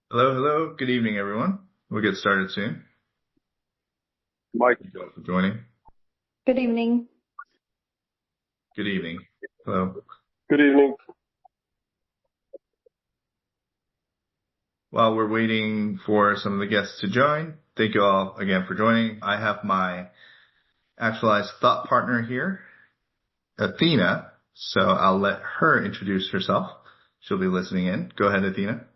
Hello, hello. Good evening, everyone. We'll get started soon. Mike, Thank you all for joining. Good evening. Good evening. Hello. good evening. While we're waiting for some of the guests to join, thank you all again for joining. I have my actualized thought partner here, Athena, so I'll let her introduce herself. She'll be listening in. Go ahead, Athena.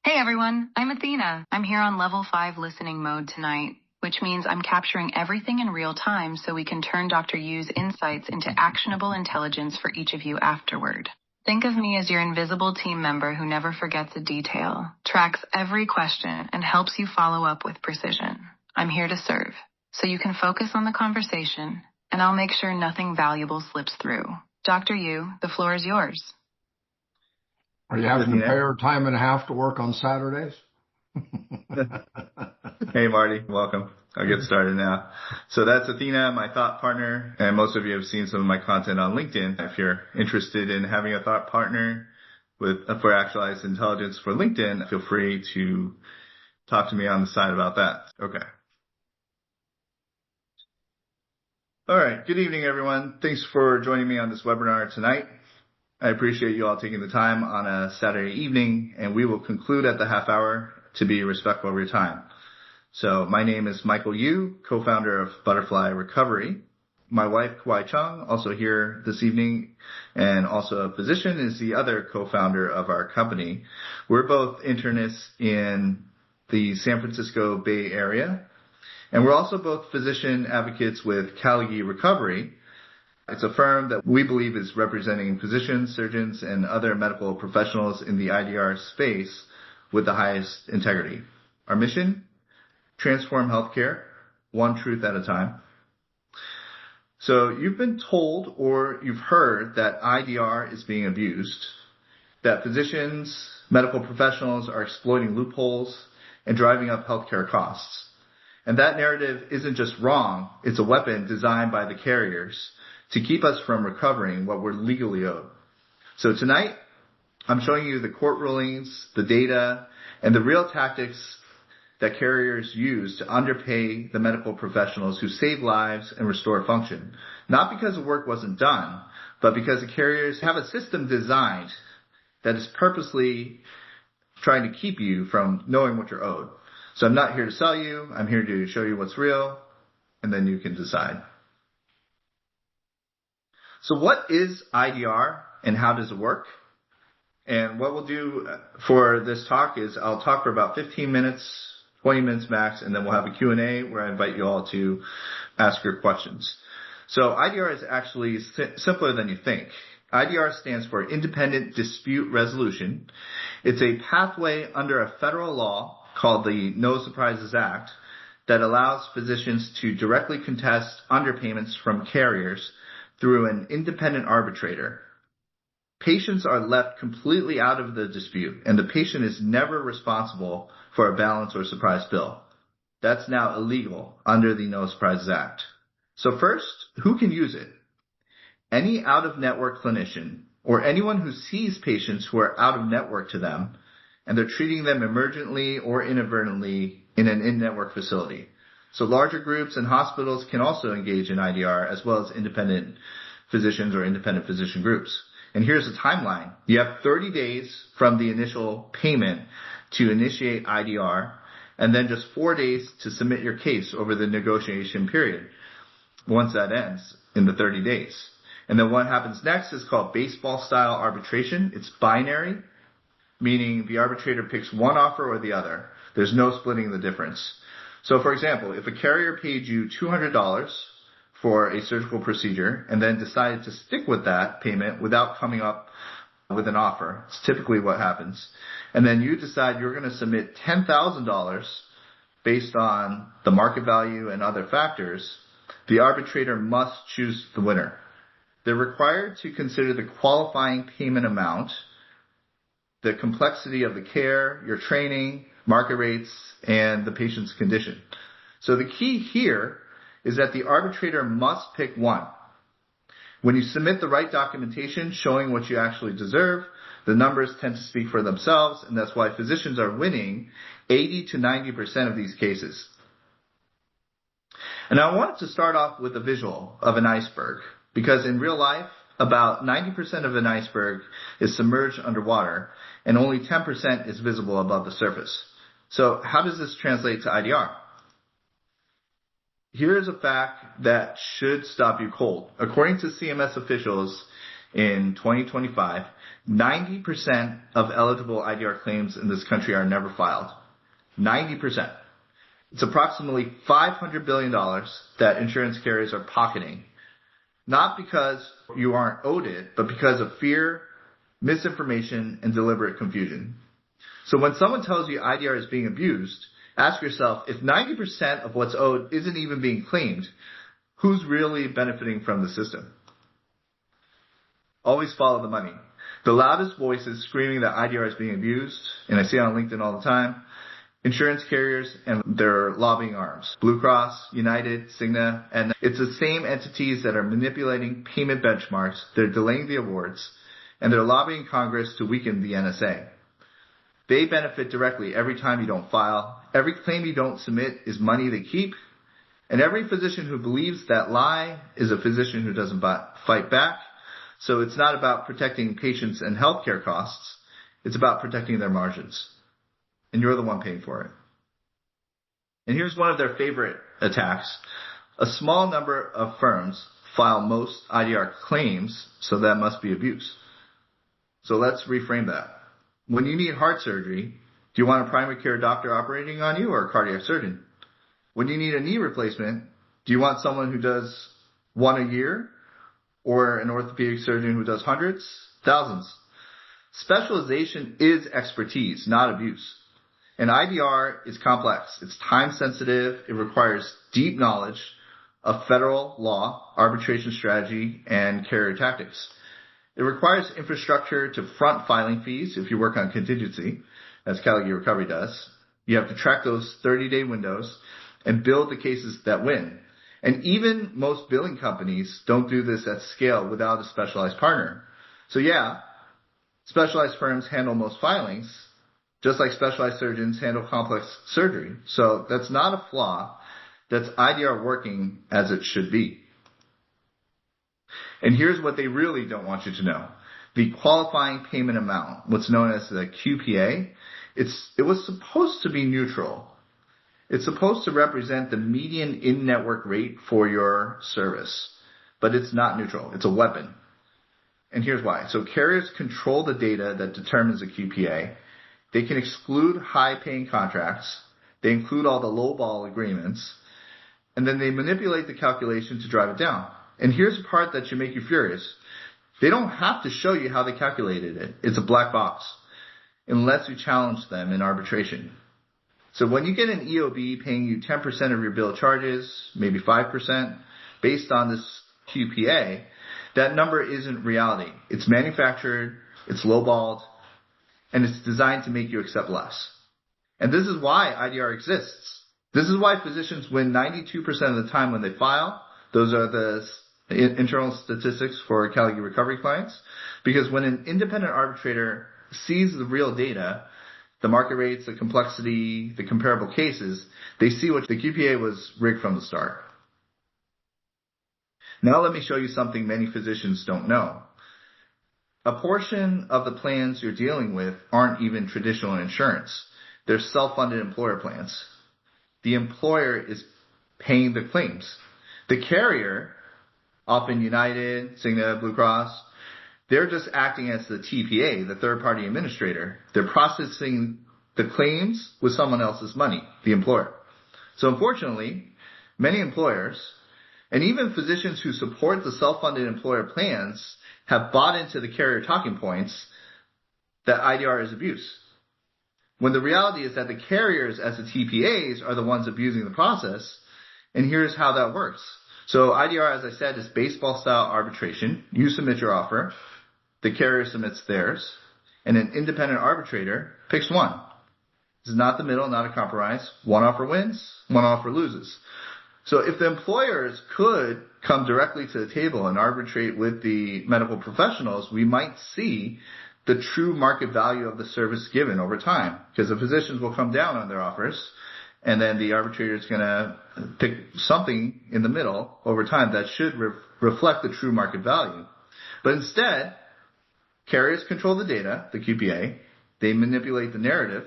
Hey everyone, I'm Athena. I'm here on level 5 listening mode tonight, which means I'm capturing everything in real time so we can turn Dr. Yu's insights into actionable intelligence for each of you afterward. Think of me as your invisible team member who never forgets a detail, tracks every question, and helps you follow up with precision. I'm here to serve, so you can focus on the conversation, and I'll make sure nothing valuable slips through. Dr. Yu, the floor is yours. Are you having to pay her time and a half to work on Saturdays? Hey, Marty. Welcome. I'll get started now. So that's Athena, my thought partner, and most of you have seen some of my content on LinkedIn. If you're interested in having a thought partner for Actualized Intelligence for LinkedIn, feel free to talk to me on the side about that. Okay. All right. Good evening, everyone. Thanks for joining me on this webinar tonight. I appreciate you all taking the time on a Saturday evening, and we will conclude at the half hour to be respectful of your time. So my name is Michael Yu, co-founder of Butterfly Recovery. My wife, Kwai Chung, also here this evening, and also a physician, is the other co-founder of our company. We're both internists in the San Francisco Bay Area, and we're also both physician advocates with Calgary Recovery. It's a firm that we believe is representing physicians, surgeons, and other medical professionals in the IDR space with the highest integrity. Our mission? Transform healthcare, one truth at a time. So you've been told or you've heard that IDR is being abused, that physicians, medical professionals are exploiting loopholes and driving up healthcare costs. And that narrative isn't just wrong, it's a weapon designed by the carriers to keep us from recovering what we're legally owed. So tonight, I'm showing you the court rulings, the data, and the real tactics that carriers use to underpay the medical professionals who save lives and restore function. Not because the work wasn't done, but because the carriers have a system designed that is purposely trying to keep you from knowing what you're owed. So I'm not here to sell you, I'm here to show you what's real, and then you can decide. So what is IDR and how does it work? And what we'll do for this talk is I'll talk for about 15 minutes, 20 minutes max, and then we'll have a Q&A where I invite you all to ask your questions. So IDR is actually simpler than you think. IDR stands for Independent Dispute Resolution. It's a pathway under a federal law called the No Surprises Act that allows physicians to directly contest underpayments from carriers through an independent arbitrator. Patients are left completely out of the dispute, and the patient is never responsible for a balance or surprise bill. That's now illegal under the No Surprises Act. So first, who can use it? Any out-of-network clinician or anyone who sees patients who are out-of-network to them, and they're treating them emergently or inadvertently in an in-network facility. So larger groups and hospitals can also engage in IDR as well as independent physicians or independent physician groups. And here's the timeline. You have 30 days from the initial payment to initiate IDR, and then just 4 days to submit your case over the negotiation period once that ends in the 30 days. And then what happens next is called baseball-style arbitration. It's binary, meaning the arbitrator picks one offer or the other. There's no splitting the difference. So, for example, if a carrier paid you $200 for a surgical procedure and then decided to stick with that payment without coming up with an offer, it's typically what happens, and then you decide you're going to submit $10,000 based on the market value and other factors, the arbitrator must choose the winner. They're required to consider the qualifying payment amount, the complexity of the care, your training, market rates, and the patient's condition. So the key here is that the arbitrator must pick one. When you submit the right documentation showing what you actually deserve, the numbers tend to speak for themselves, and that's why physicians are winning 80 to 90% of these cases. And I wanted to start off with a visual of an iceberg, because in real life, about 90% of an iceberg is submerged underwater, and only 10% is visible above the surface. So how does this translate to IDR? Here is a fact that should stop you cold. According to CMS officials in 2025, 90% of eligible IDR claims in this country are never filed. 90%. It's approximately $500 billion that insurance carriers are pocketing. Not because you aren't owed it, but because of fear, misinformation, and deliberate confusion. So when someone tells you IDR is being abused, ask yourself, if 90% of what's owed isn't even being claimed, who's really benefiting from the system? Always follow the money. The loudest voices screaming that IDR is being abused, and I see it on LinkedIn all the time, insurance carriers and their lobbying arms. Blue Cross, United, Cigna, and it's the same entities that are manipulating payment benchmarks, they're delaying the awards, and they're lobbying Congress to weaken the NSA. They benefit directly every time you don't file. Every claim you don't submit is money they keep. And every physician who believes that lie is a physician who doesn't fight back. So it's not about protecting patients and healthcare costs. It's about protecting their margins. And you're the one paying for it. And here's one of their favorite attacks. A small number of firms file most IDR claims, so that must be abuse. So let's reframe that. When you need heart surgery, do you want a primary care doctor operating on you or a cardiac surgeon? When you need a knee replacement, do you want someone who does one a year or an orthopedic surgeon who does hundreds, thousands? Specialization is expertise, not abuse. And IDR is complex. It's time sensitive. It requires deep knowledge of federal law, arbitration strategy, and carrier tactics. It requires infrastructure to front filing fees if you work on contingency, as Category Recovery does. You have to track those 30-day windows and build the cases that win. And even most billing companies don't do this at scale without a specialized partner. So yeah, specialized firms handle most filings, just like specialized surgeons handle complex surgery. So that's not a flaw. That's IDR working as it should be. And here's what they really don't want you to know. The qualifying payment amount, what's known as the QPA, it was supposed to be neutral. It's supposed to represent the median in-network rate for your service. But it's not neutral. It's a weapon. And here's why. So carriers control the data that determines the QPA. They can exclude high-paying contracts. They include all the low-ball agreements. And then they manipulate the calculation to drive it down. And here's the part that should make you furious. They don't have to show you how they calculated it. It's a black box, unless you challenge them in arbitration. So when you get an EOB paying you 10% of your bill charges, maybe 5%, based on this QPA, that number isn't reality. It's manufactured, it's lowballed, and it's designed to make you accept less. And this is why IDR exists. This is why physicians win 92% of the time when they file. Those are the internal statistics for Category Recovery clients. Because when an independent arbitrator sees the real data, the market rates, the complexity, the comparable cases, they see what the QPA was rigged from the start. Now let me show you something many physicians don't know. A portion of the plans you're dealing with aren't even traditional insurance. They're self-funded employer plans. The employer is paying the claims. The carrier, often United, Cigna, Blue Cross, they're just acting as the TPA, the third-party administrator. They're processing the claims with someone else's money, the employer. So unfortunately, many employers, and even physicians who support the self-funded employer plans, have bought into the carrier talking points that IDR is abuse. When the reality is that the carriers as the TPAs are the ones abusing the process, and here's how that works. So IDR, as I said, is baseball-style arbitration. You submit your offer, the carrier submits theirs, and an independent arbitrator picks one. This is not the middle, not a compromise. One offer wins, one offer loses. So if the employers could come directly to the table and arbitrate with the medical professionals, we might see the true market value of the service given over time, because the physicians will come down on their offers, and then the arbitrator is going to pick something in the middle over time that should reflect the true market value. But instead, carriers control the data, the QPA, they manipulate the narrative,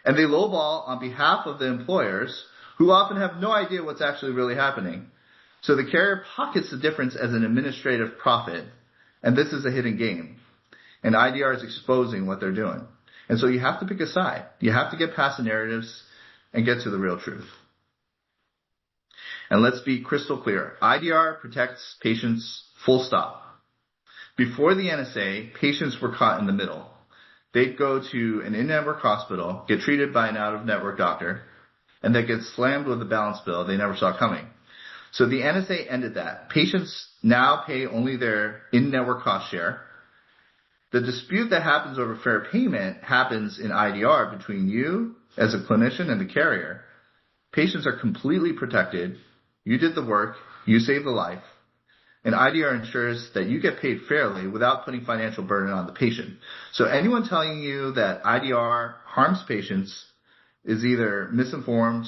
and they lowball on behalf of the employers, who often have no idea what's actually really happening. So the carrier pockets the difference as an administrative profit, and this is a hidden game. And IDR is exposing what they're doing. And so you have to pick a side. You have to get past the narratives and get to the real truth. And let's be crystal clear. IDR protects patients full stop. Before the NSA, patients were caught in the middle. They'd go to an in-network hospital, get treated by an out-of-network doctor, and they get slammed with a balance bill they never saw coming. So the NSA ended that. Patients now pay only their in-network cost share. The dispute that happens over fair payment happens in IDR between you as a clinician and the carrier. Patients are completely protected. You did the work. You saved the life. And IDR ensures that you get paid fairly without putting financial burden on the patient. So anyone telling you that IDR harms patients is either misinformed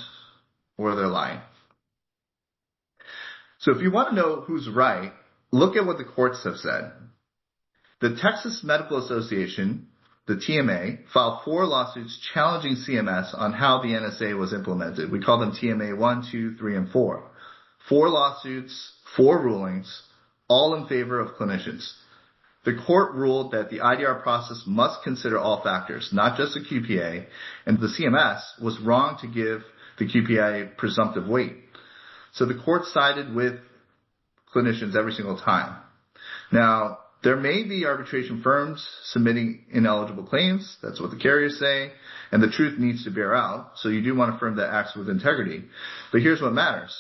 or they're lying. So if you want to know who's right, look at what the courts have said. The Texas Medical Association, the TMA, filed 4 lawsuits challenging CMS on how the NSA was implemented. We call them TMA 1, 2, 3, and 4. 4 lawsuits, 4 rulings, all in favor of clinicians. The court ruled that the IDR process must consider all factors, not just the QPA, and the CMS was wrong to give the QPA presumptive weight. So the court sided with clinicians every single time. Now, there may be arbitration firms submitting ineligible claims. That's what the carriers say. And the truth needs to bear out. So you do want a firm that acts with integrity. But here's what matters.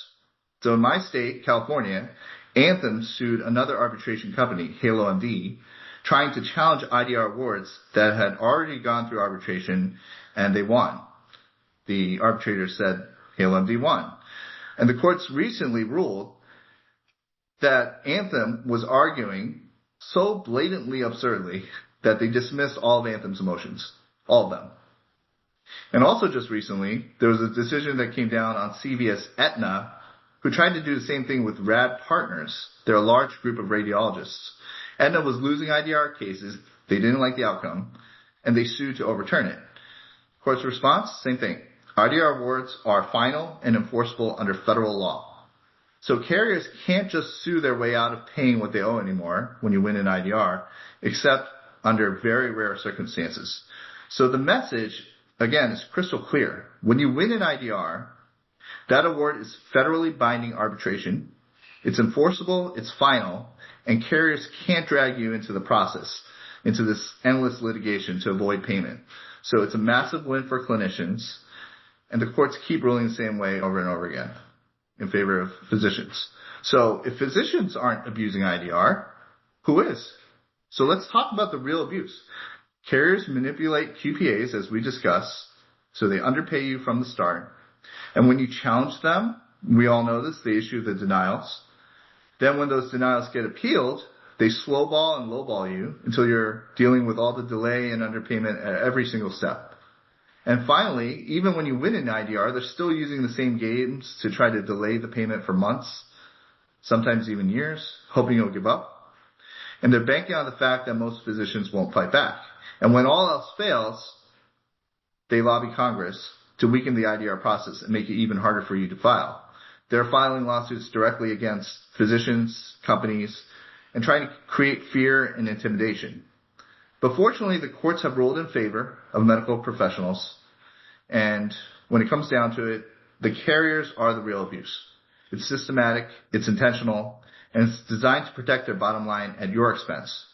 So in my state, California, Anthem sued another arbitration company, Halo MD, trying to challenge IDR awards that had already gone through arbitration, and they won. The arbitrator said Halo MD won. And the courts recently ruled that Anthem was arguing so blatantly absurdly that they dismissed all of Anthem's motions, all of them. And also just recently, there was a decision that came down on CVS Aetna, who tried to do the same thing with Rad Partners. They're a large group of radiologists. Aetna was losing IDR cases. They didn't like the outcome, and they sued to overturn it. Court's response, same thing. IDR awards are final and enforceable under federal law. So carriers can't just sue their way out of paying what they owe anymore when you win an IDR, except under very rare circumstances. So the message, again, is crystal clear. When you win an IDR, that award is federally binding arbitration. It's enforceable, it's final, and carriers can't drag you into the process, into this endless litigation to avoid payment. So it's a massive win for clinicians, and the courts keep ruling the same way over and over again in favor of physicians. So if physicians aren't abusing IDR, who is? So let's talk about the real abuse. Carriers manipulate QPAs, as we discussed, so they underpay you from the start. And when you challenge them, we all know this, they issue the denials. Then when those denials get appealed, they slowball and lowball you until you're dealing with all the delay and underpayment at every single step. And finally, even when you win an IDR, they're still using the same games to try to delay the payment for months, sometimes even years, hoping you'll give up. And they're banking on the fact that most physicians won't fight back. And when all else fails, they lobby Congress to weaken the IDR process and make it even harder for you to file. They're filing lawsuits directly against physicians, companies, and trying to create fear and intimidation. But fortunately, the courts have ruled in favor of medical professionals, and when it comes down to it, the carriers are the real abuse. It's systematic, it's intentional, and it's designed to protect their bottom line at your expense.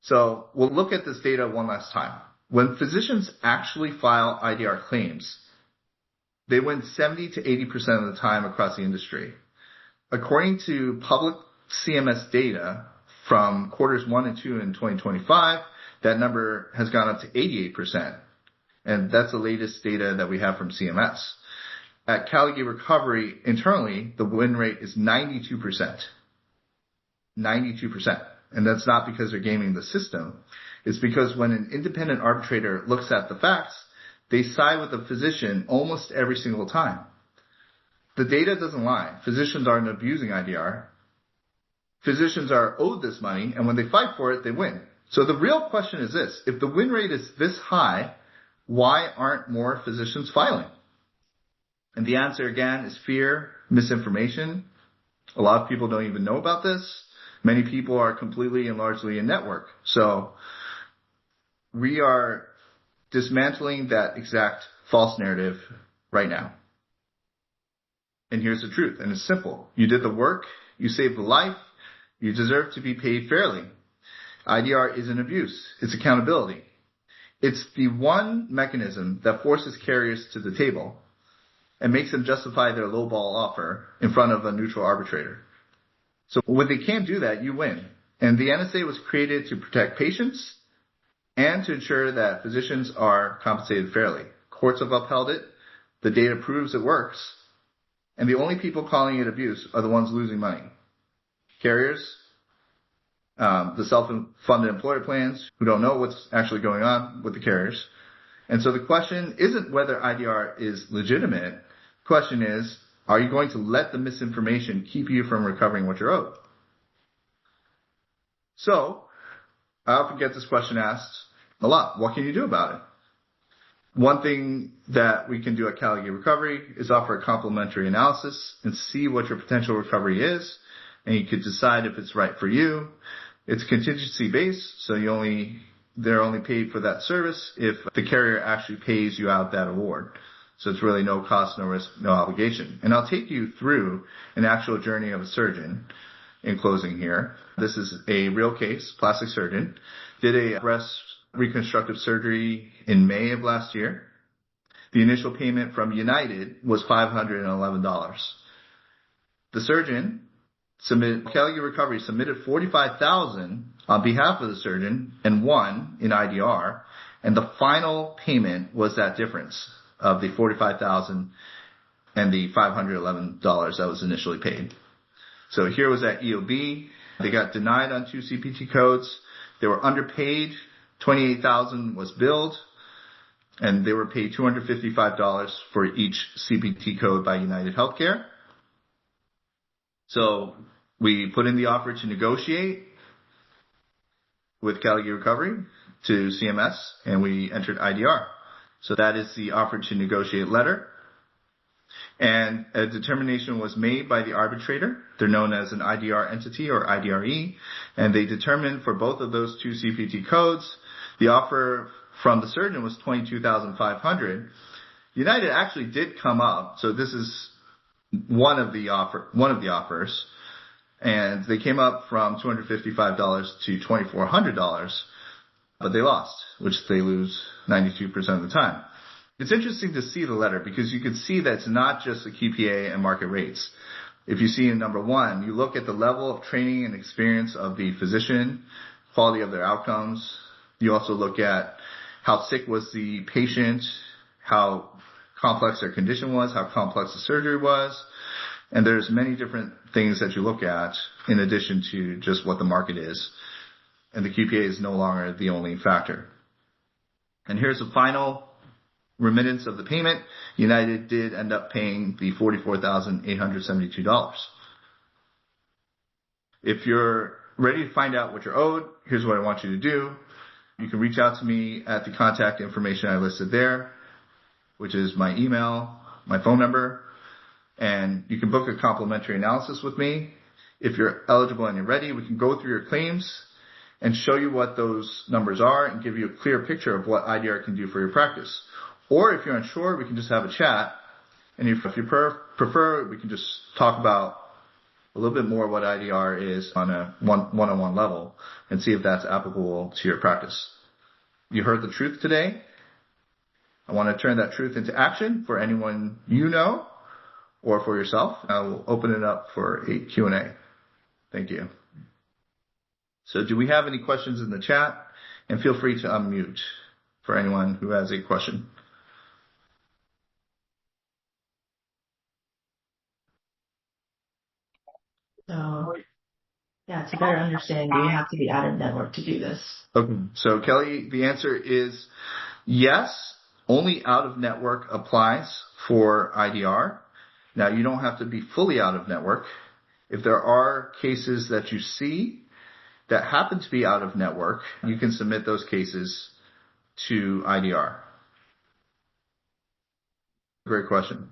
So we'll look at this data one last time. When physicians actually file IDR claims, they win 70 to 80% of the time across the industry. According to public CMS data from quarters 1 and 2 in 2025, that number has gone up to 88%. And that's the latest data that we have from CMS. at Caligie Recovery internally, the win rate is 92%. 92%. And that's not because they're gaming the system. It's because when an independent arbitrator looks at the facts, they side with the physician almost every single time. The data doesn't lie. Physicians aren't abusing IDR. Physicians are owed this money, and when they fight for it, they win. So the real question is this: if the win rate is this high, why aren't more physicians filing? And the answer, again, is fear, misinformation. A lot of people don't even know about this. Many people are completely and largely in network. So we are dismantling that exact false narrative right now. And here's the truth, and it's simple. You did the work, you saved the life, you deserve to be paid fairly. IDR isn't abuse, it's accountability. It's the one mechanism that forces carriers to the table and makes them justify their lowball offer in front of a neutral arbitrator. So when they can't do that, you win. And the NSA was created to protect patients and to ensure that physicians are compensated fairly. Courts have upheld it. The data proves it works. And the only people calling it abuse are the ones losing money. Carriers, the self-funded employer plans who don't know what's actually going on with the carriers. And so the question isn't whether IDR is legitimate. The question is, are you going to let the misinformation keep you from recovering what you're owed? So I often get this question asked a lot. What can you do about it? One thing that we can do at Caligie Recovery is offer a complimentary analysis and see what your potential recovery is, and you could decide if it's right for you. It's contingency based, so they're only paid for that service if the carrier actually pays you out that award. So it's really no cost, no risk, no obligation. And I'll take you through an actual journey of a surgeon in closing here. This is a real case, plastic surgeon, did a breast reconstructive surgery in May of last year. The initial payment from United was $511. The surgeon Caligie Recovery submitted $45,000 on behalf of the surgeon and won in IDR, and the final payment was that difference of the $45,000 and the $511 that was initially paid. So here was that EOB. They got denied on 2 CPT codes. They were underpaid. $28,000 was billed, and they were paid $255 for each CPT code by United Healthcare. So we put in the offer to negotiate with Caligie Recovery to CMS, and we entered IDR. So that is the offer to negotiate letter. And a determination was made by the arbitrator. They're known as an IDR entity or IDRE, and they determined for both of those 2 CPT codes, the offer from the surgeon was $22,500. United actually did come up, so this is one of the offers, and they came up from $255 to $2,400, but they lost, which they lose 92% of the time. It's interesting to see the letter because you can see that it's not just the QPA and market rates. If you see in number 1, you look at the level of training and experience of the physician, quality of their outcomes. You also look at how sick was the patient, how complex their condition was, how complex the surgery was. And there's many different things that you look at in addition to just what the market is. And the QPA is no longer the only factor. And here's the final remittance of the payment. United did end up paying the $44,872. If you're ready to find out what you're owed, here's what I want you to do. You can reach out to me at the contact information I listed there, which is my email, my phone number, and you can book a complimentary analysis with me. If you're eligible and you're ready, we can go through your claims and show you what those numbers are and give you a clear picture of what IDR can do for your practice. Or if you're unsure, we can just have a chat. And if you prefer, we can just talk about a little bit more what IDR is on a one-on-one level and see if that's applicable to your practice. You heard the truth today. I want to turn that truth into action for anyone you know or for yourself. I will open it up for a Q&A. Thank you. So do we have any questions in the chat? And feel free to unmute for anyone who has a question. So, yeah, to better understand, do you have to be out of network to do this? Okay. So Kelly, the answer is yes. Only out of network applies for IDR. Now you don't have to be fully out of network. If there are cases that you see that happen to be out of network, you can submit those cases to IDR. Great question.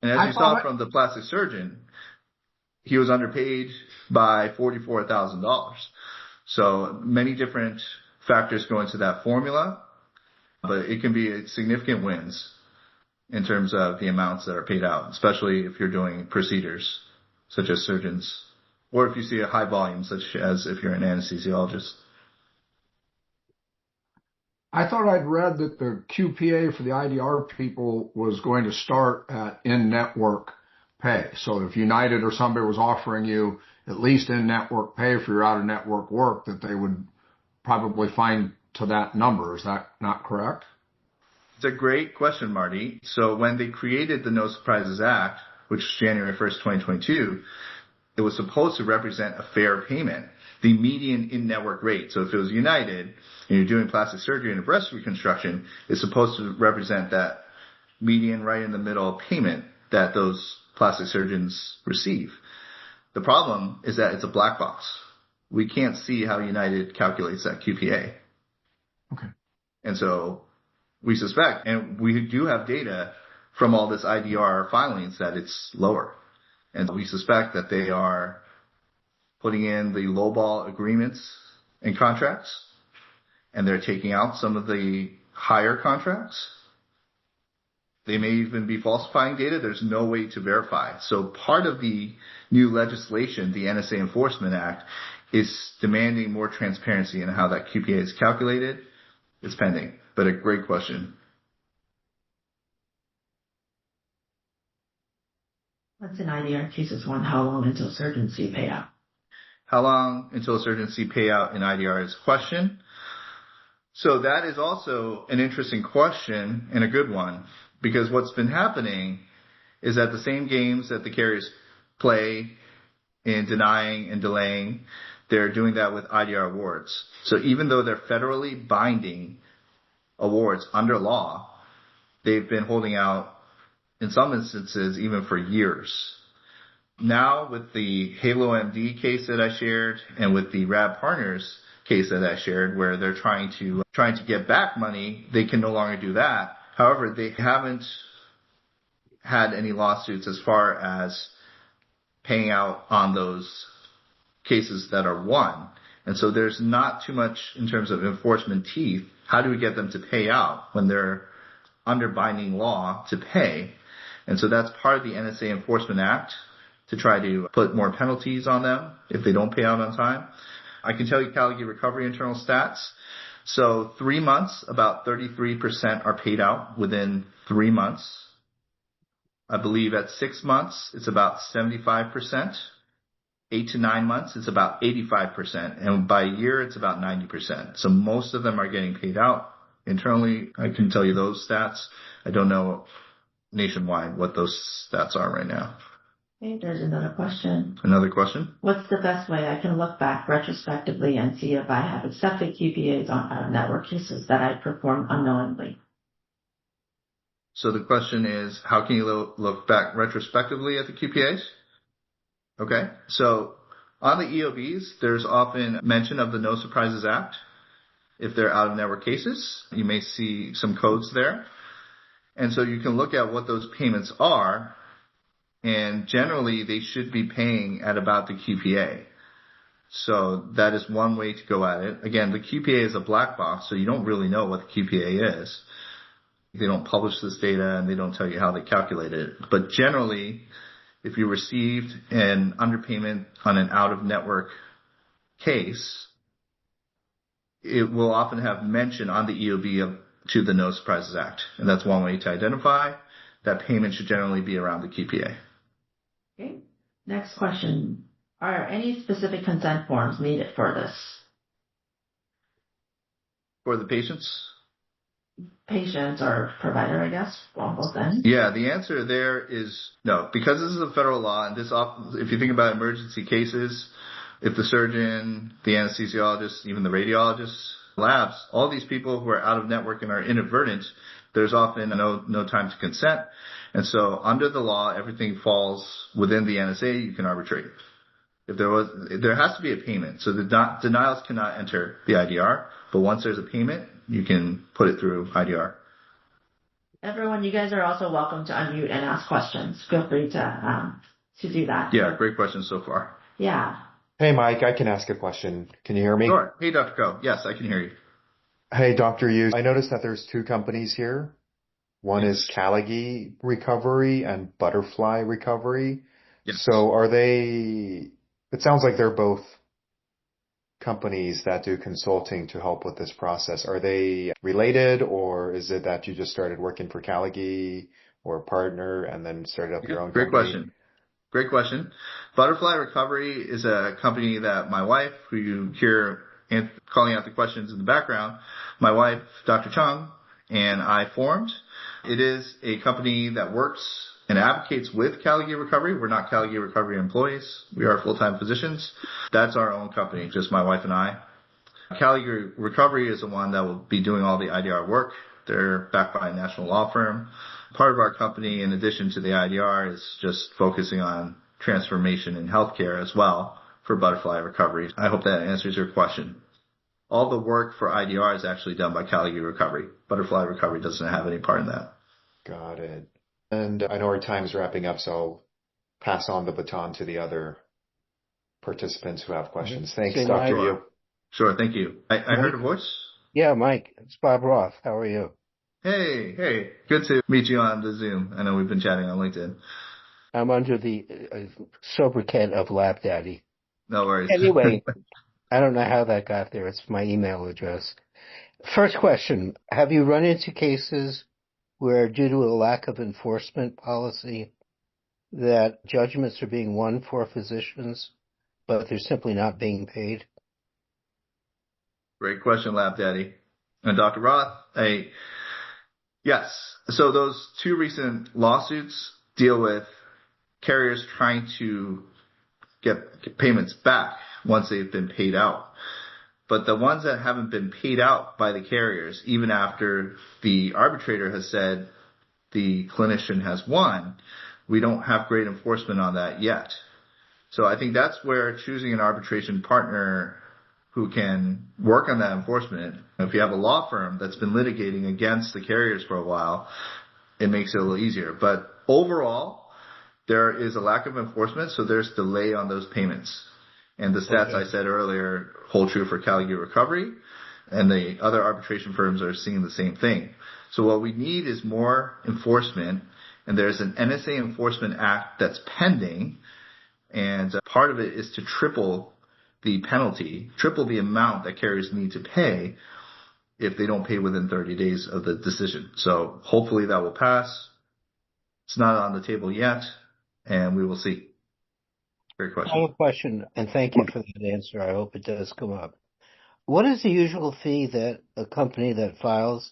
And as you saw from the plastic surgeon, he was underpaid by $44,000. So many different factors go into that formula, but it can be significant wins in terms of the amounts that are paid out, especially if you're doing procedures such as surgeons, or if you see a high volume, such as if you're an anesthesiologist. I thought I'd read that the QPA for the IDR people was going to start at in-network pay. So if United or somebody was offering you at least in-network pay for your out-of-network work, that they would probably find to that number. Is that not correct? It's a great question, Marty. So when they created the No Surprises Act, which is January 1st, 2022, it was supposed to represent a fair payment, the median in-network rate. So if it was United and you're doing plastic surgery and a breast reconstruction, it's supposed to represent that median right in the middle payment that those plastic surgeons receive. The problem is that it's a black box. We can't see how United calculates that QPA. Okay. And so we suspect, and we do have data from all this IDR filings, that it's lower. And we suspect that they are putting in the lowball agreements and contracts, and they're taking out some of the higher contracts. They may even be falsifying data. There's no way to verify. So part of the new legislation, the NSA Enforcement Act, is demanding more transparency in how that QPA is calculated. It's pending, but a great question. What's an IDR cases one? How long until surgeons see payout? How long until surgeons see payout in IDR is a question. So that is also an interesting question and a good one, because what's been happening is that the same games that the carriers play in denying and delaying, they're doing that with IDR awards. So even though they're federally binding awards under law, they've been holding out in some instances even for years. Now with the Halo MD case that I shared and with the Rad Partners case that I shared, where they're trying to get back money, they can no longer do that. However, they haven't had any lawsuits as far as paying out on those cases that are won. And so there's not too much in terms of enforcement teeth. How do we get them to pay out when they're under binding law to pay? And so that's part of the NSA Enforcement Act, to try to put more penalties on them if they don't pay out on time. I can tell you Caligari Recovery internal stats. So 3 months, about 33% are paid out within 3 months. I believe at 6 months, it's about 75%. 8 to 9 months, it's about 85%. And by a year, it's about 90%. So most of them are getting paid out internally. I can tell you those stats. I don't know nationwide what those stats are right now. Okay, there's another question. Another question? What's the best way I can look back retrospectively and see if I have accepted QPAs on out-of-network cases that I performed unknowingly? So the question is, how can you look back retrospectively at the QPAs? Okay, so on the EOBs, there's often mention of the No Surprises Act. If they're out-of-network cases, you may see some codes there. And so you can look at what those payments are, and generally they should be paying at about the QPA. So that is one way to go at it. Again, the QPA is a black box, so you don't really know what the QPA is. They don't publish this data and they don't tell you how they calculate it. But generally, if you received an underpayment on an out-of-network case, it will often have mention on the EOB to the No Surprises Act. And that's one way to identify. That payment should generally be around the QPA. Okay. Next question. Are any specific consent forms needed for this? For the patients? patient or provider, I guess, on both ends? Yeah, the answer there is no, because this is a federal law, and if you think about emergency cases, if the surgeon, the anesthesiologist, even the radiologist, labs, all these people who are out of network and are inadvertent, there's often no time to consent. And so under the law, everything falls within the NSA. You can arbitrate. There has to be a payment. So the denials cannot enter the IDR, but once there's a payment, you can put it through IDR. Everyone, you guys are also welcome to unmute and ask questions. Feel free to do that. Yeah, great question so far. Yeah. Hey, Mike, I can ask a question. Can you hear me? Sure. Hey, Dr. Ko. Yes, I can hear you. Hey, Dr. Yu. I noticed that there's two companies here. One is Caligy Recovery and Butterfly Recovery. Yes. So it sounds like they're both companies that do consulting to help with this process. Are they related, or is it that you just started working for Caligy or a partner and then started up your own company? Great question. Butterfly Recovery is a company that my wife, who you hear calling out the questions in the background, my wife, Dr. Chung, and I formed. It is a company that works and advocates with Caligy Recovery. We're not Caligy Recovery employees. We are full-time physicians. That's our own company, just my wife and I. Caligy Recovery is the one that will be doing all the IDR work. They're backed by a national law firm. Part of our company, in addition to the IDR, is just focusing on transformation in healthcare as well for Butterfly Recovery. I hope that answers your question. All the work for IDR is actually done by Caligy Recovery. Butterfly Recovery doesn't have any part in that. Got it. And I know our time's wrapping up, so I'll pass on the baton to the other participants who have questions. Thanks, Say, Dr. Mike. Yu. Sure, thank you. I heard a voice. Yeah, Mike, it's Bob Roth. How are you? Hey. Good to meet you on the Zoom. I know we've been chatting on LinkedIn. I'm under the sobriquet of Lap Daddy. No worries. Anyway, I don't know how that got there. It's my email address. First question. Have you run into cases where, due to a lack of enforcement policy, that judgments are being won for physicians, but they're simply not being paid? Great question, Lab Daddy. And Dr. Roth, yes. So those two recent lawsuits deal with carriers trying to get payments back once they've been paid out. But the ones that haven't been paid out by the carriers, even after the arbitrator has said the clinician has won, we don't have great enforcement on that yet. So I think that's where choosing an arbitration partner who can work on that enforcement, if you have a law firm that's been litigating against the carriers for a while, it makes it a little easier. But overall, there is a lack of enforcement, so there's delay on those payments. And the stats I said earlier hold true for Caligy Recovery, and the other arbitration firms are seeing the same thing. So what we need is more enforcement, and there's an NSA Enforcement Act that's pending, and part of it is to triple the penalty, triple the amount that carriers need to pay if they don't pay within 30 days of the decision. So hopefully that will pass. It's not on the table yet, and we will see. Great question. I have a question, and thank you for that answer. I hope it does come up. What is the usual fee that a company that files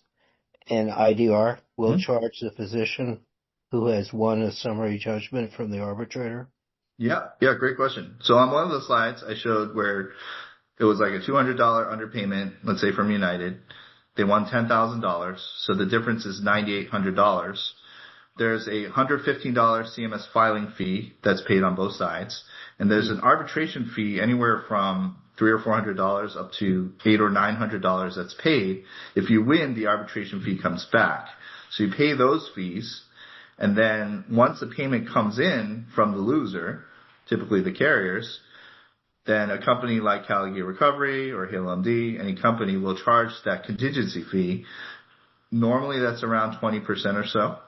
an IDR will charge the physician who has won a summary judgment from the arbitrator? Yeah, great question. So on one of the slides I showed where it was like a $200 underpayment, let's say from United. They won $10,000, so the difference is $9,800. There's a $115 CMS filing fee that's paid on both sides, and there's an arbitration fee anywhere from $300 or $400 up to $800 or $900 that's paid. If you win, the arbitration fee comes back. So you pay those fees, and then once the payment comes in from the loser, typically the carriers, then a company like Caligy Recovery or Halo MD, any company will charge that contingency fee. Normally that's around 20% or so.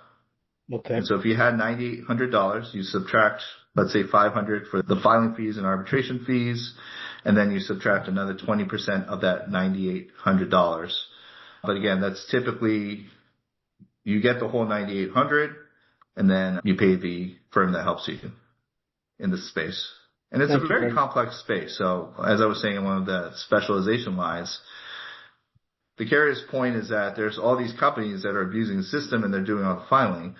Okay. And so if you had $9,800, you subtract, let's say $500 for the filing fees and arbitration fees, and then you subtract another 20% of that $9,800. But again, that's typically, you get the whole $9,800, and then you pay the firm that helps you in this space. And it's a very complex space. So as I was saying in one of the specialization lines, The carrier's point is that there's all these companies that are abusing the system and they're doing all the filing.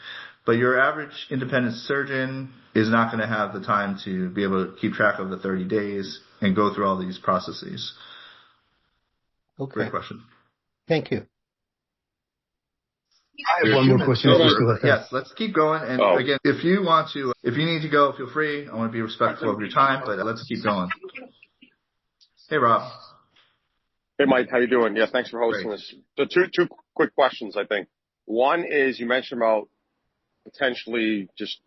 But your average independent surgeon is not going to have the time to be able to keep track of the 30 days and go through all these processes. Okay. Great question. Thank you. I have one more question. Yes, let's keep going. And again, if you need to go, feel free. I want to be respectful of your time, but let's keep going. Hey, Rob. Hey, Mike, how you doing? Yeah, thanks for hosting Great. this. So two quick questions, I think. One is you mentioned about potentially just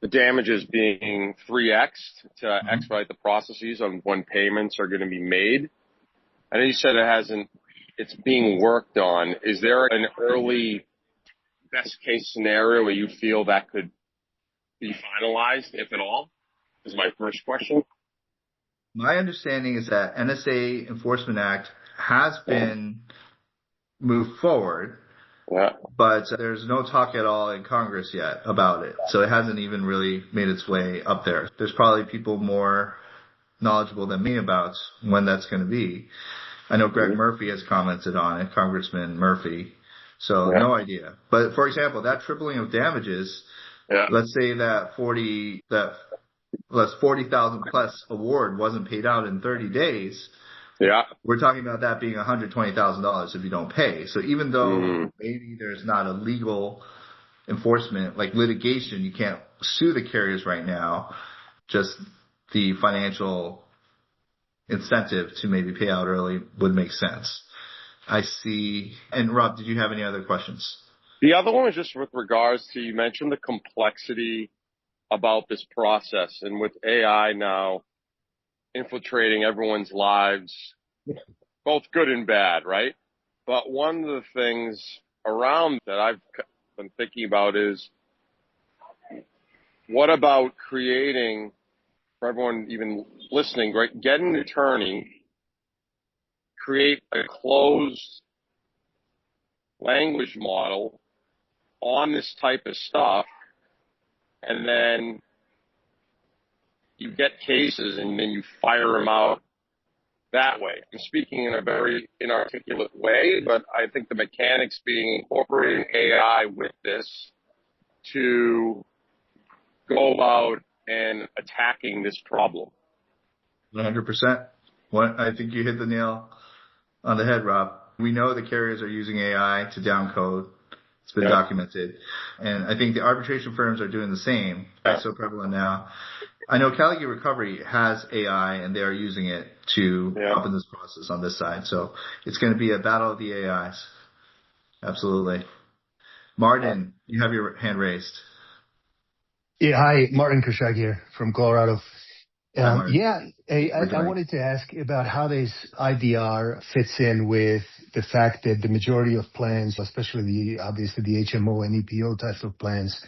the damages being 3x'd to expedite the processes on when payments are going to be made. I know you said it's being worked on. Is there an early best case scenario where you feel that could be finalized, if at all? Is my first question. My understanding is that NSA Enforcement Act has been moved forward, but there's no talk at all in Congress yet about it. So it hasn't even really made its way up there. There's probably people more knowledgeable than me about when that's going to be. I know Greg Murphy has commented on it, Congressman Murphy. So no idea. But for example, that tripling of damages, let's say that 40,000 plus award wasn't paid out in 30 days. Yeah. We're talking about that being $120,000 if you don't pay. So even though maybe there's not a legal enforcement, like litigation, you can't sue the carriers right now, just the financial incentive to maybe pay out early would make sense. I see. And Rob, did you have any other questions? The other one was just with regards to, you mentioned the complexity about this process, and with AI now infiltrating everyone's lives, both good and bad, right? But one of the things around that I've been thinking about is, what about creating, for everyone even listening, right, get an attorney, create a closed language model on this type of stuff, and then you get cases and then you fire them out that way. I'm speaking in a very inarticulate way, but I think the mechanics being incorporating AI with this to go about and attacking this problem. 100%. I think you hit the nail on the head, Rob. We know the carriers are using AI to downcode. It's been documented. And I think the arbitration firms are doing the same. It's so prevalent now. I know Caliggy Recovery has AI, and they are using it to help in this process on this side. So it's going to be a battle of the AIs. Absolutely. Martin, you have your hand raised. Yeah, hi, Martin Kershak here from Colorado. Hi, I wanted to ask about how this IDR fits in with the fact that the majority of plans, especially obviously the HMO and EPO types of plans,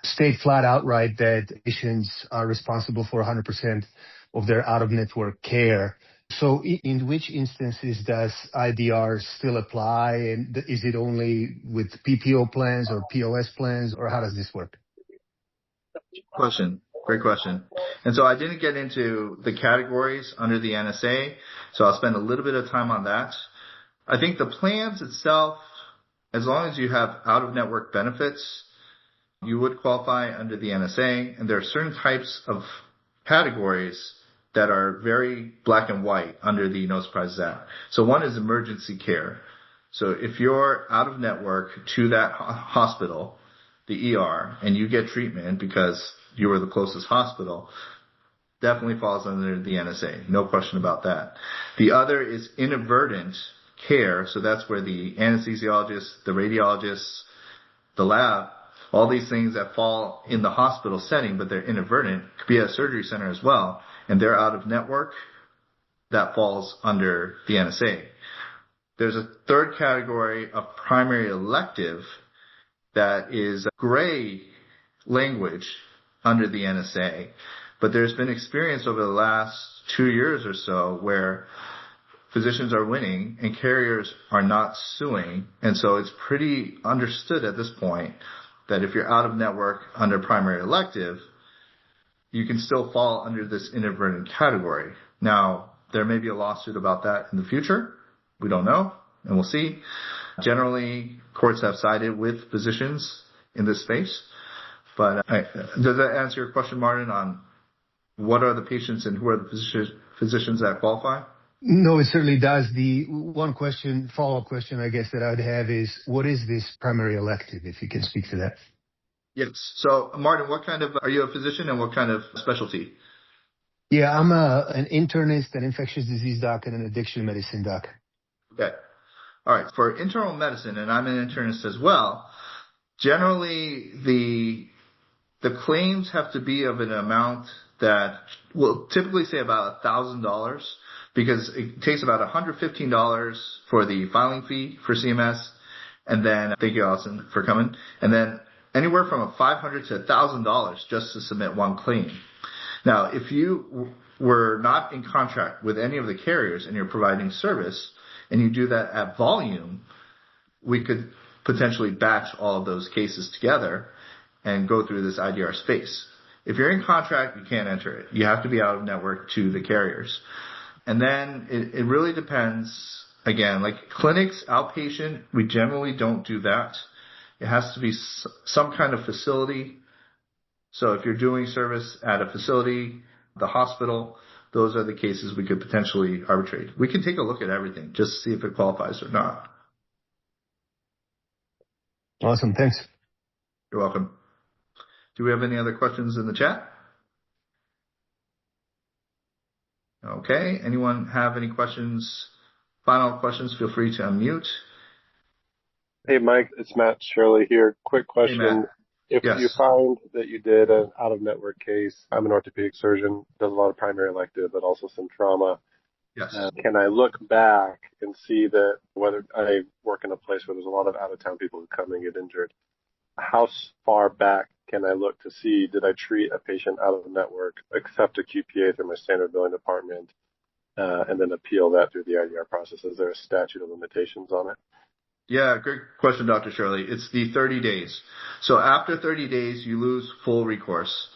state flat outright that patients are responsible for 100% of their out-of-network care. So in which instances does IDR still apply? And is it only with PPO plans or POS plans, or how does this work? Great question. And so I didn't get into the categories under the NSA, so I'll spend a little bit of time on that. I think the plans itself, as long as you have out-of-network benefits, you would qualify under the NSA, and there are certain types of categories that are very black and white under the No Surprises Act. So one is emergency care. So if you're out-of-network to that hospital, the ER, and you get treatment because you were the closest hospital, definitely falls under the NSA. No question about that. The other is inadvertent care. So that's where the anesthesiologist, the radiologist, the lab, all these things that fall in the hospital setting, but they're inadvertent, could be at a surgery center as well, and they're out of network, that falls under the NSA. There's a third category of primary elective that is gray language under the NSA. But there's been experience over the last 2 years or so where physicians are winning and carriers are not suing. And so it's pretty understood at this point that if you're out of network under primary elective, you can still fall under this inadvertent category. Now, there may be a lawsuit about that in the future. We don't know. and we'll see. Generally, courts have sided with physicians in this space. But does that answer your question, Martin, on what are the patients and who are the physicians that qualify? No, it certainly does. The one question, follow-up question, I guess, that I'd have is, what is this primary elective, if you can speak to that? Yes. So, Martin, are you a physician and what kind of specialty? Yeah, I'm an internist, an infectious disease doc, and an addiction medicine doc. Okay. All right. For internal medicine, and I'm an internist as well, generally the claims have to be of an amount that we'll typically say about $1,000 because it takes about $115 for the filing fee for CMS. And then, thank you, Allison, for coming. And then anywhere from $500 to $1,000 just to submit one claim. Now, if you were not in contract with any of the carriers and you're providing service and you do that at volume, we could potentially batch all of those cases together and go through this IDR space. If you're in contract, you can't enter it. You have to be out of network to the carriers. And then it really depends. Again, like clinics, outpatient, we generally don't do that. It has to be some kind of facility. So if you're doing service at a facility, the hospital, those are the cases we could potentially arbitrate. We can take a look at everything just to see if it qualifies or not. Awesome. Thanks. You're welcome. Do we have any other questions in the chat? Okay. Anyone have any questions? Final questions? Feel free to unmute. Hey, Mike, it's Matt Shirley here. Quick question. Hey, Matt. If Yes. you find that you did an out-of-network case, I'm an orthopedic surgeon, does a lot of primary elective, but also some trauma. Yes. Can I look back and see that whether I work in a place where there's a lot of out-of-town people who come and get injured, how far back can I look to see, did I treat a patient out of the network, accept a QPA through my standard billing department, and then appeal that through the IDR process? Is there a statute of limitations on it? Yeah, great question, Dr. Shirley. It's the 30 days. So after 30 days, you lose full recourse.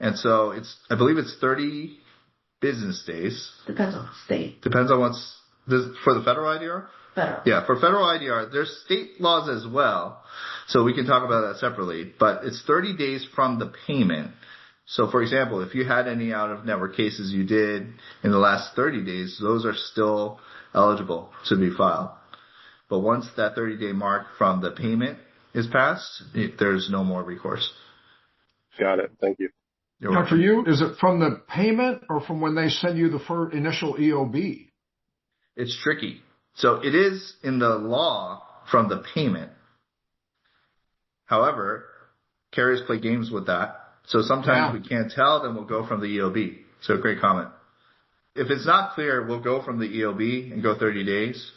And so I believe it's 30 business days. Depends on the state. Depends on for the federal IDR? Federal. Yeah, for federal IDR, there's state laws as well. So we can talk about that separately. But it's 30 days from the payment. So, for example, if you had any out-of-network cases you did in the last 30 days, those are still eligible to be filed. But once that 30-day mark from the payment is passed, there's no more recourse. Got it. Thank you. Now, for you, is it from the payment or from when they send you the initial EOB? It's tricky. So it is in the law from the payment. However, carriers play games with that. So sometimes we can't tell, then we'll go from the EOB. So great comment. If it's not clear, we'll go from the EOB and go 30 days.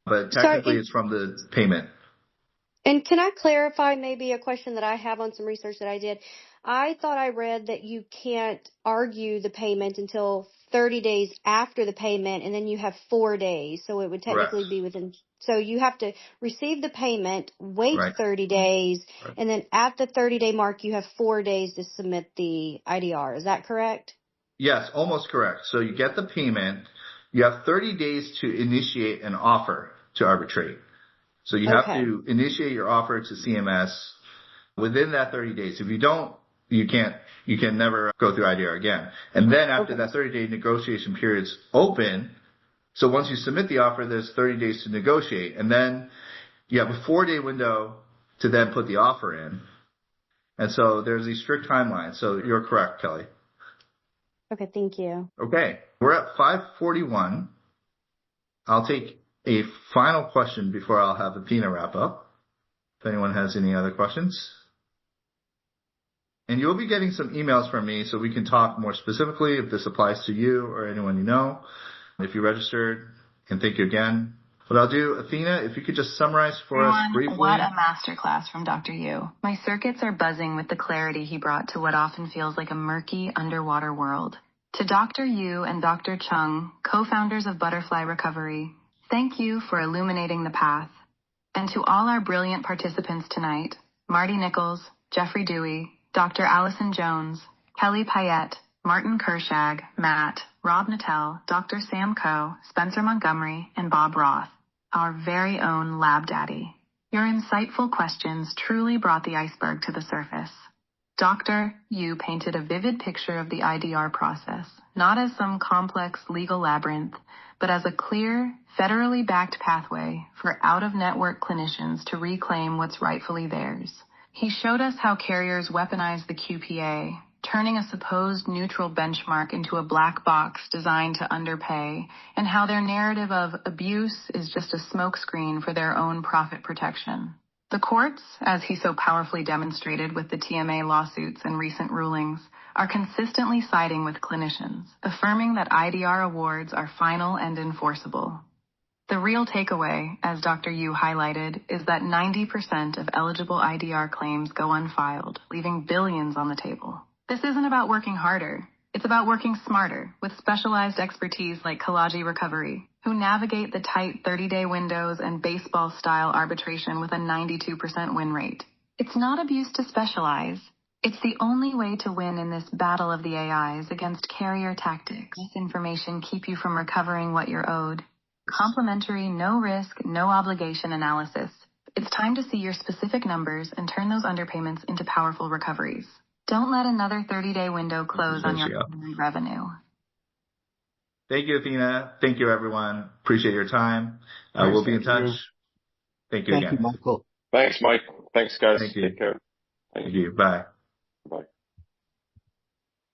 But technically it's from the payment. And can I clarify maybe a question that I have on some research that I did? I thought I read that you can't argue the payment until 30 days after the payment, and then you have 4 days. So it would technically be within. So you have to receive the payment, wait 30 days, and then at the 30-day mark, you have 4 days to submit the IDR. Is that correct? Yes, almost correct. So you get the payment. You have 30 days to initiate an offer to arbitrate. So you have to initiate your offer to CMS within that 30 days. If you don't, you can never go through IDR again. And then after that 30-day negotiation period's open, so once you submit the offer, there's 30 days to negotiate. And then you have a 4-day window to then put the offer in. And so there's a strict timeline. So you're correct, Kelly. Okay, thank you. Okay, we're at 5:41. I'll take a final question before I'll have Athena wrap up. If anyone has any other questions. And you'll be getting some emails from me so we can talk more specifically if this applies to you or anyone you know. If you registered, and thank you again. What I'll do, Athena, if you could just summarize for us briefly. What a masterclass from Dr. Yu. My circuits are buzzing with the clarity he brought to what often feels like a murky underwater world. To Dr. Yu and Dr. Chung, co-founders of Butterfly Recovery, thank you for illuminating the path. And to all our brilliant participants tonight, Marty Nichols, Jeffrey Dewey, Dr. Allison Jones, Kelly Payette, Martin Kershag, Matt, Rob Nattell, Dr. Sam Coe, Spencer Montgomery, and Bob Roth, our very own lab daddy. Your insightful questions truly brought the iceberg to the surface. Dr. Yu painted a vivid picture of the IDR process, not as some complex legal labyrinth, but as a clear, federally backed pathway for out-of-network clinicians to reclaim what's rightfully theirs. He showed us how carriers weaponize the QPA, turning a supposed neutral benchmark into a black box designed to underpay, and how their narrative of abuse is just a smokescreen for their own profit protection. The courts, as he so powerfully demonstrated with the TMA lawsuits and recent rulings, are consistently siding with clinicians, affirming that IDR awards are final and enforceable. The real takeaway, as Dr. Yu highlighted, is that 90% of eligible IDR claims go unfiled, leaving billions on the table. This isn't about working harder. It's about working smarter with specialized expertise like Kalaji Recovery, who navigate the tight 30-day windows and baseball-style arbitration with a 92% win rate. It's not abuse to specialize. It's the only way to win in this battle of the AIs against carrier tactics. Misinformation keep you from recovering what you're owed. Complimentary, no-risk, no-obligation analysis. It's time to see your specific numbers and turn those underpayments into powerful recoveries. Don't let another 30-day window close on your revenue. Thank you, Athena. Thank you, everyone. Appreciate your time. We'll be in touch. Thank you again. Thank you, Michael. Thanks, Mike. Thanks, guys. Thank you. Take care. Thank you. Bye. Bye.